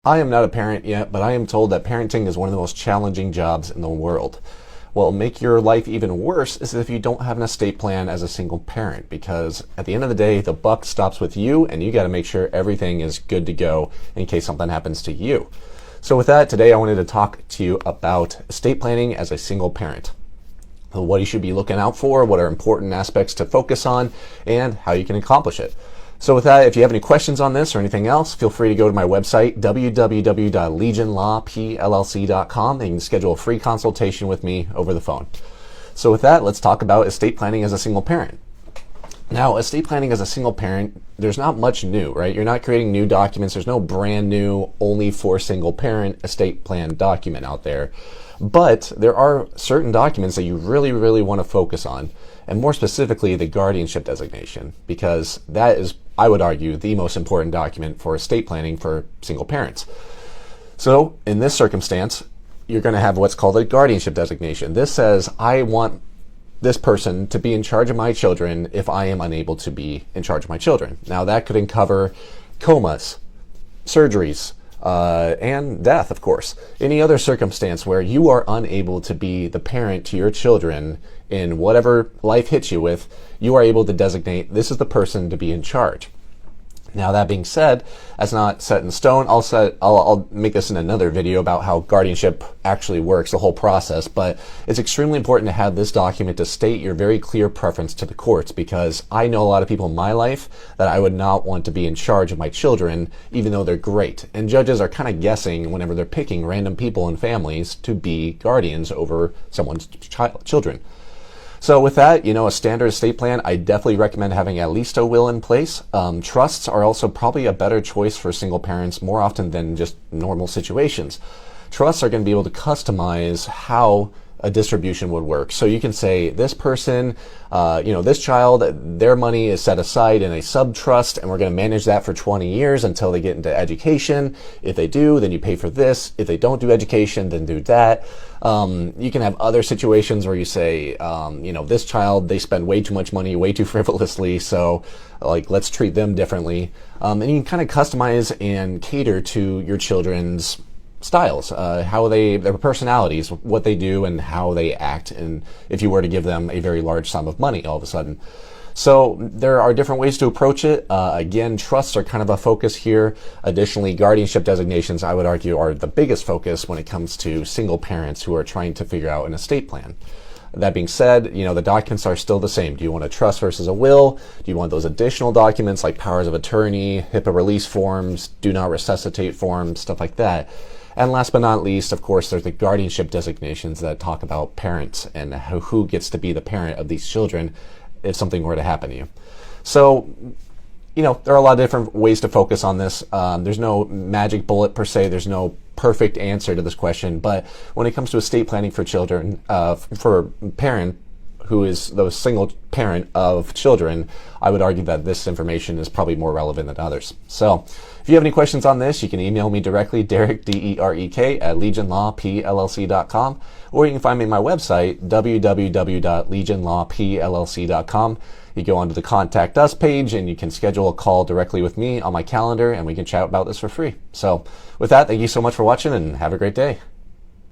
I am not a parent yet, but I am told that parenting is one of the most challenging jobs in the world. What will make your life even worse is if you don't have an estate plan as a single parent, because at the end of the day, the buck stops with you, and you got to make sure everything is good to go in case something happens to you. So with that, today I wanted to talk to you about estate planning as a single parent. What you should be looking out for, what are important aspects to focus on, and how you can accomplish it. So with that, if you have any questions on this or anything else, feel free to go to my website, www.legionlawpllc.com, and you can schedule a free consultation with me over the phone. So with that, let's talk about estate planning as a single parent. Now, estate planning as a single parent, there's not much new, right? You're not creating new documents. There's no brand new, only for single parent estate plan document out there. But there are certain documents that you really want to focus on, and more specifically, the guardianship designation, because that is, I would argue, the most important document for estate planning for single parents. So in this circumstance, you're going to have what's called a guardianship designation. This says, I want this person to be in charge of my children if I am unable to be in charge of my children. Now that could cover comas, surgeries, and death, of course. Any other circumstance where you are unable to be the parent to your children in whatever life hits you with, you are able to designate this is the person to be in charge. Now that being said, that's not set in stone. I'll make this in another video about how guardianship actually works, the whole process, but it's extremely important to have this document to state your very clear preference to the courts, because I know a lot of people in my life that I would not want to be in charge of my children, even though they're great. And judges are kind of guessing whenever they're picking random people and families to be guardians over someone's children. So with that, a standard estate plan, I definitely recommend having at least a will in place. Trusts are also probably a better choice for single parents more often than just normal situations. Trusts are going to be able to customize how a distribution would work. So you can say this person, this child, their money is set aside in a sub-trust, and we're going to manage that for 20 years until they get into education. If they do, then you pay for this. If they don't do education, then do that. You can have other situations where you say, this child, they spend way too much money, way too frivolously, so let's treat them differently. And you can kind of customize and cater to your children's styles, their personalities, what they do and how they act, and if you were to give them a very large sum of money all of a sudden. So there are different ways to approach it. Again, trusts are kind of a focus here. Additionally, guardianship designations, I would argue, are the biggest focus when it comes to single parents who are trying to figure out an estate plan. That being said, the documents are still the same. Do you want a trust versus a will? Do you want those additional documents like powers of attorney, HIPAA release forms, do not resuscitate forms, stuff like that? And last but not least, of course, there's the guardianship designations that talk about parents and who gets to be the parent of these children if something were to happen to you. So, there are a lot of different ways to focus on this. There's no magic bullet per se. There's no perfect answer to this question. But when it comes to estate planning for children, for parent who is the single parent of children, I would argue that this information is probably more relevant than others. So if you have any questions on this, you can email me directly, Derek, D-E-R-E-K, at legionlawpllc.com, or you can find me on my website, www.legionlawpllc.com. You go onto the Contact Us page, and you can schedule a call directly with me on my calendar, and we can chat about this for free. So with that, thank you so much for watching, and have a great day.